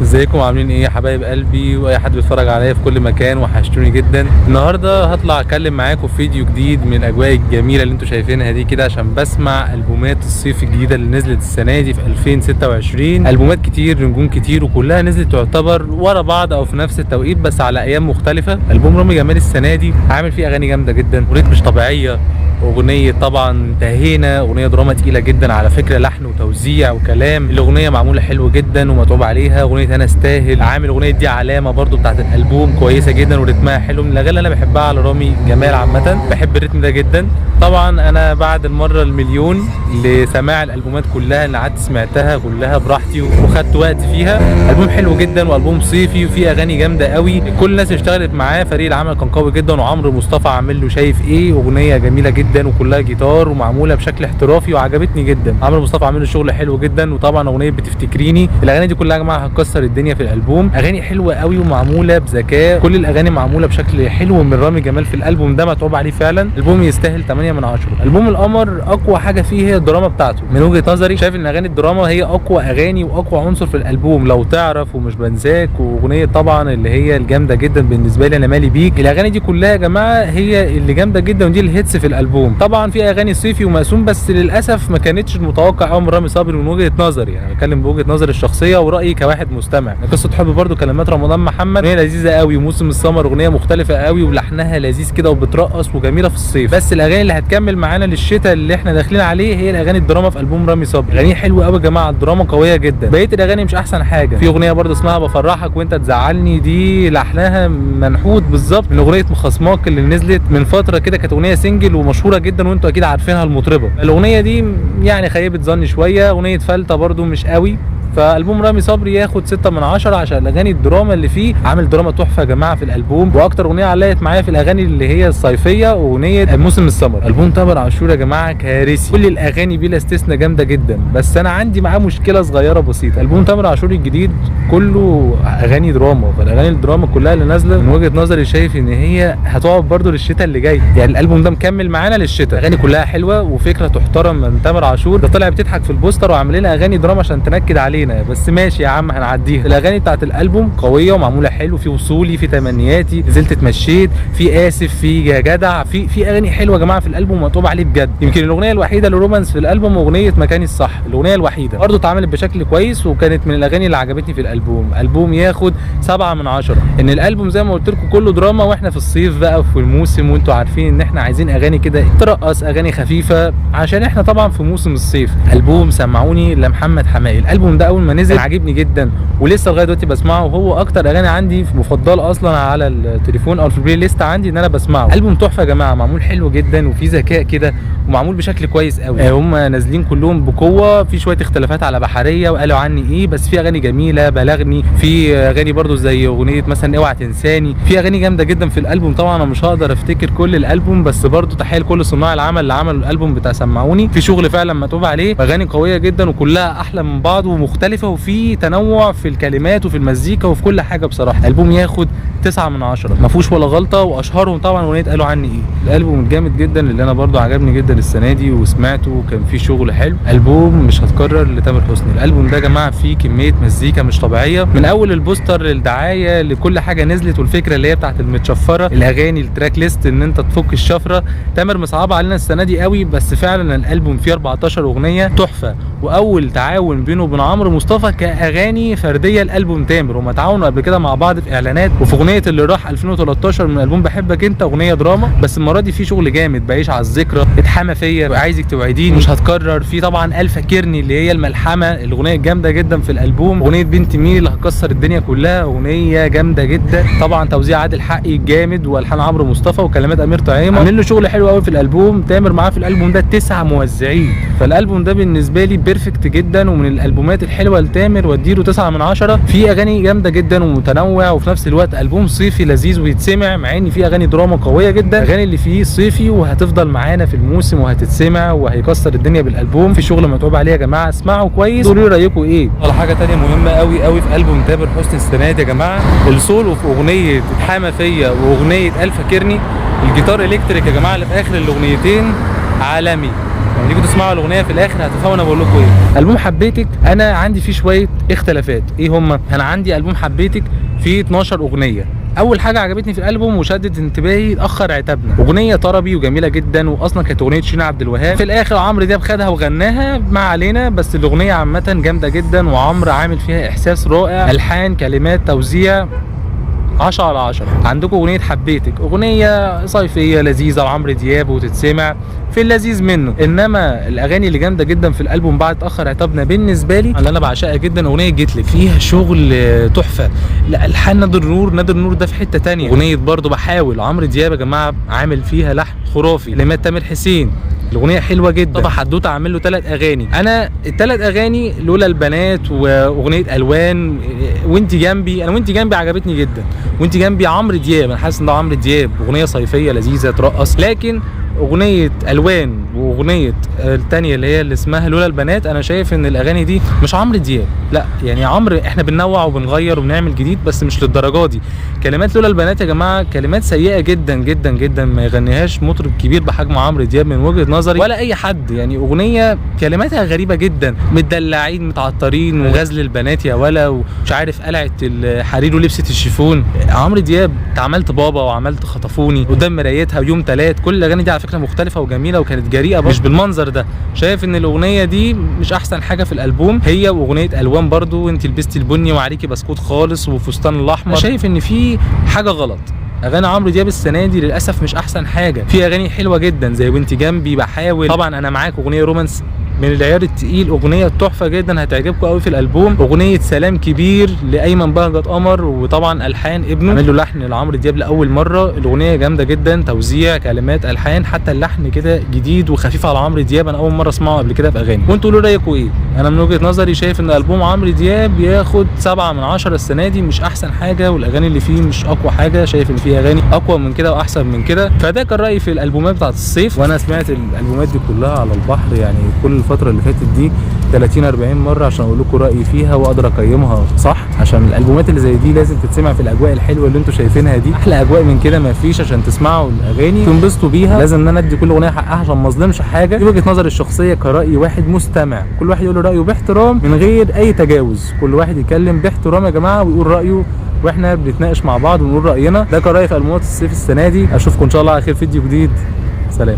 ازيكم عاملين ايه يا حبايب قلبي واي حد بيتفرج عليا في كل مكان؟ وحشتوني جدا. النهارده هطلع اتكلم معاكم في فيديو جديد من الاجواء الجميله اللي انتم شايفينها دي كده، عشان بسمع البومات الصيف الجديده اللي نزلت السنه دي في 2026. البومات كتير، نجوم كتير، وكلها نزلت تعتبر ورا بعض او في نفس التوقيت بس على ايام مختلفه. البوم رامي جمال السنه دي عامل فيه اغاني جامده جدا، اغنيه مش طبيعيه، اغنيه طبعا انتهينا، اغنيه دراما تقيله جدا على فكره، لحن وتوزيع وكلام. الاغنيه معموله حلو جدا ومتعوب عليها. اغنيه انا استاهل، عامل اغنيه دي علامه برضو بتاعت الالبوم، كويسه جدا ورتمها حلو. من الاغاني اللي انا بحبها على رامي جمال عامه، بحب الريتم ده جدا. طبعا انا بعد المره المليون لسماع الالبومات كلها اللي قعدت سمعتها كلها براحتي وخدت وقت فيها. البوم حلو جدا والبوم صيفي وفيه اغاني جامده قوي. كل الناس اللي اشتغلت معاه، فريق العمل كان قوي جدا، وعمرو مصطفى عامل له شايف ايه، اغنيه جميله جدا وكلها جيتار ومعموله بشكل احترافي وعجبتني جدا. عمرو مصطفى عامل له شغل حلو جدا. وطبعا اغنيه بتفتكريني، الاغاني دي كلها يا جماعه هتكسر الدنيا في الالبوم. اغاني حلوه قوي ومعموله بذكاء، كل الاغاني معموله بشكل حلو من رامي جمال في الالبوم ده، متعوب عليه فعلا. البوم يستاهل 8 من 10. البوم القمر اقوى حاجه فيه هي الدراما بتاعته من وجهه نظري. شايف ان اغاني الدراما هي اقوى اغاني واقوى عنصر في الالبوم، لو تعرف ومش بنساك، واغنيه طبعا اللي هي الجامده جدا بالنسبه لي انا مالي بيك. الاغاني دي كلها يا جماعه هي اللي جامده جدا ودي الهيتس في الالبوم. طبعا في اغاني صيفي ومقسوم بس للاسف ما كانتش متوقع قوي من رامي صبري من وجهه نظري، يعني بتكلم بوجهه نظري الشخصيه ورايي كواحد مستمع. قصه حب برده كلمات رمضان محمد، اغنيه لذيذه قوي. وموسم السمر اغنيه مختلفه قوي ولحنها لذيذ كده وبترقص وجميله في الصيف. بس الاغاني اللي هتكمل معانا للشتاء اللي احنا داخلين عليه هي الاغاني الدراما في البوم رامي صبري. اغاني حلوه قوي يا جماعه، الدراما قويه جدا. بقيه الاغاني مش احسن حاجه. في اغنيه برده اسمها بفرحك وانت تزعلني، دي لحنها منحوت بالظبط من اغنيه مخاصماك اللي نزلت من فتره كده، كانت اغنيه سنجل ومشهوره جدا وانتوا اكيد عارفينها المطربه. الاغنيه دي يعني خيبت ظني شويه. اغنيه فلتة برده مش قوي. فالبوم رامي صبري ياخد 6 من 10 عشان الاغاني الدراما اللي فيه. عامل دراما تحفه يا جماعه في الالبوم. واكتر اغنيه علقت معايا في الاغاني اللي هي الصيفيه اغنيه موسم السمر. البوم تامر عاشور يا جماعه كارثي، كل الاغاني بلا استثناء جامده جدا. بس انا عندي معاه مشكله صغيره بسيطه. البوم تامر عاشور الجديد كله اغاني دراما، فالاغاني الدراما كلها اللي نازله من وجهه نظري شايف ان هي هتقعد برده للشتاء اللي جاي. يعني الالبوم ده مكمل معانا للشتاء، اغاني كلها حلوه وفكره تحترم من تامر عاشور. ده طلع بتضحك في البوستر وعامل لنا اغاني دراما عشان تنكد عليه، بس ماشي يا عم هنعديها. الاغاني بتاعت الالبوم قويه ومعموله حلو، في وصولي، في تمنياتي، نزلت اتمشيت، في اسف، في يا جدع، في اغاني حلوه يا جماعه في الالبوم مطلوب عليه بجد. يمكن الاغنيه الوحيده اللي رومانس في الالبوم اغنيه مكاني الصح، الاغنيه الوحيده برضه اتعملت بشكل كويس وكانت من الاغاني اللي عجبتني في الالبوم. البوم ياخد 7 من 10. ان الالبوم زي ما قلت لكم كله دراما، واحنا في الصيف بقى في الموسم، وانتوا عارفين ان احنا عايزين اغاني كده ترقص، اغاني خفيفه عشان احنا طبعا في موسم الصيف. البوم سمعوني لمحمد حماقي. الالبوم ده اول ما نزل عاجبني جدا ولسه لغايه دلوقتي بسمعه، وهو اكتر اغاني عندي مفضله اصلا على التليفون او في البلاي ليست عندي ان انا بسمعه. البوم تحفه يا جماعه، معمول حلو جدا وفي ذكاء كده ومعمول بشكل كويس قوي. هم نازلين كلهم بقوه، في شويه اختلافات على بحريه وقالوا عني ايه، بس في اغاني جميله بلغني، في اغاني برده زي اغنيه مثلا اوعى تنساني، في اغاني جامده جدا في الالبوم. طبعا انا مش هقدر افتكر كل الالبوم، بس برده تحيه لكل صناع العمل اللي عملوا الالبوم بتاع سمعوني. في شغل فعلا متعوب عليه، اغاني قويه جدا وكلها احلى من بعض ومختلفه، وفي تنوع في الكلمات وفي المزيكا وفي كل حاجه. بصراحه الالبوم ياخد 9 من 10، ما فيهوش ولا غلطه. واشهرهم طبعا اغنيه قالوا عني ايه. الالبوم الجامد جدا اللي انا برده عجبني جدا السنه دي وسمعته وكان فيه شغل حلو. البوم مش هتكرر لتامر حسني. الالبوم ده يا جماعه فيه كميه مزيكا مش طبيعيه، من اول البوستر للدعايه لكل حاجه نزلت، والفكره اللي هي بتاعت المتشفره، الاغاني التراك ليست ان انت تفك الشفره. تامر مصعبه علينا السنه دي قوي، بس فعلا الالبوم فيه 14 اغنيه تحفه. واول تعاون بينه وبين عمرو مصطفى كاغاني فرديه الالبوم تامر، وما تعاونوا قبل كده مع بعض في اعلانات. وفي اغنيه اللي راح 2013 من البوم بحبك انت، اغنيه دراما بس المره دي في شغل جامد، بعيش على الذكرى، اتحمى فيا، وعايزك توعديني، مش هتكرر. في طبعا الف فاكرني اللي هي الملحمه، الاغنيه الجامده جدا في الالبوم. اغنيه بنت مين اللي هتكسر الدنيا كلها، اغنيه جامده جدا. طبعا توزيع عادل حقي جامد، والحان عمرو مصطفى وكلمات امير طعيمه. عاملين له شغل حلو قوي في الالبوم. تامر معاه في الالبوم ده 9 موزعين، فالالبوم ده بالنسبه لي بيرفكت جدا ومن الالبومات الحلوه لتامر، واديله 9 من 10. في اغاني جامده جدا ومتنوع، وفي نفس الوقت البوم صيفي لذيذ ويتسمع، مع ان في اغاني دراما قويه جدا. اغاني اللي فيه صيفي وهتفضل معانا في الموسم وهتتسمع وهيكسر الدنيا بالالبوم. في شغل متعوب عليه يا جماعه، اسمعوا كويس قولوا لي رايكم ايه. ولا حاجه ثانيه مهمه قوي قوي في البوم تامر حسني السنه دي يا جماعه، السولو في اغنيه اتحمى فيا واغنيه الف فاكرني. الجيتار الكتريك يا جماعه اللي في اخر الاغنيتين عالمي، لما تيجوا تسمعوا الاغنيه في الاخر هتفهموا انا بقول لكم ايه. البوم حبيتك انا عندي فيه شويه اختلافات. ايه هما؟ انا عندي البوم حبيتك فيه 12 اغنيه. اول حاجه عجبتني في الالبوم وشدت انتباهي اتاخر عتابنا، اغنيه طربي وجميله جدا، واصلا كانت اغنيه شيرين عبد الوهاب، في الاخر عمرو دياب خدها وغناها ما علينا، بس الاغنيه عامه جامده جدا وعمرو عامل فيها احساس رائع، الحان كلمات توزيع 10/10. عندكم اغنيه حبيتك، اغنيه صيفيه لذيذه لعمرو دياب وتتسمع في اللذيذ منه، انما الاغاني اللي جامده جدا في الالبوم بعد اتاخر عتابنا بالنسبه لي اللي انا بعشقها جدا اغنيه جيتلك، فيها شغل تحفه. لا الحان نادر النور ده في حته تانية. اغنيه برضو بحاول عمرو دياب يا جماعه عامل فيها لحن خرافي، كلمات تامر حسين، الاغنيه حلوه جدا. طبعا حدوته عامل له 3 اغاني، انا ال3 اغاني لولا البنات واغنيه الوان وانت جنبي، انا وانت جنبي عجبتني جدا، وانت جنبي عمرو دياب انا حاسس ان ده عمرو دياب، اغنيه صيفيه لذيذه ترقص. لكن اغنيه الوان واغنيه الثانيه اللي هي اللي اسمها لولا البنات انا شايف ان الاغاني دي مش عمرو دياب، لا يعني عمرو احنا بننوع وبنغير وبنعمل جديد بس مش للدرجه دي. كلمات لولا البنات يا جماعه كلمات سيئه جدا جدا جدا، ما يغنيهاش مطرب كبير بحجم عمرو دياب من وجهه نظري ولا اي حد، يعني اغنيه كلماتها غريبه جدا، متدلعين متعطرين وغزل البنات يا ولا ومش عارف قلعه الحرير ولبسه الشيفون. عمرو دياب عملت بابا وعملت خطفوني قدام مرايتها ويوم 3، كل الاغاني دي على فكره مختلفه وجميله وكانت جريئه مش بالمنظر ده. شايف ان الاغنيه دي مش احسن حاجه في الالبوم، هي واغنيه الوان برضو انت لبستي البني وعليكي بسكوت خالص وفستان الاحمر. شايف ان في حاجه غلط، اغاني عمرو دياب السنه دي للاسف مش احسن حاجه. في اغاني حلوه جدا زي وانت جنبي، بحاول، طبعا انا معاك، اغنيه رومانس من العيار التقيل، اغنيه تحفه جدا هتعجبكم قوي في الالبوم، اغنيه سلام كبير لايمن بهجت قمر، وطبعا الحان ابنه عمل له لحن لعمرو دياب لاول مره، الاغنيه جامده جدا، توزيع كلمات الحان، حتى اللحن كده جديد وخفيف على عمرو دياب، انا اول مره اسمعه قبل كده في اغاني. وانتوا قولوا رايكم ايه؟ انا من وجهه نظري شايف ان البوم عمرو دياب ياخد 7/10 السنه دي، مش احسن حاجه والاغاني اللي فيه مش اقوى حاجه، شايف ان فيه اغاني اقوى من كده واحسن من كده. فده كان رايي في الالبومات بتاعت الصيف، وانا سمعت الالبومات دي كلها على البحر يعني كل الفتره اللي فاتت دي 30-40 مره عشان اقول لكم رايي فيها واقدر اقيمها صح، عشان الالبومات اللي زي دي لازم تتسمع في الاجواء الحلوه اللي انتوا شايفينها دي. احلى اجواء من كده ما فيش عشان تسمعوا الاغاني تنبسطوا بيها، لازم ان انا ادي كل اغنيه حقها عشان ما اظلمش حاجه. دي وجهه نظري الشخصيه كراي واحد مستمع، كل واحد يقول رايه باحترام من غير اي تجاوز، كل واحد يتكلم باحترام يا جماعه ويقول رايه واحنا بنتناقش مع بعض ونقول راينا. ده كان رايي في البومات الصيف السنه دي، اشوفكم ان شاء الله على خير فيديو جديد، سلام.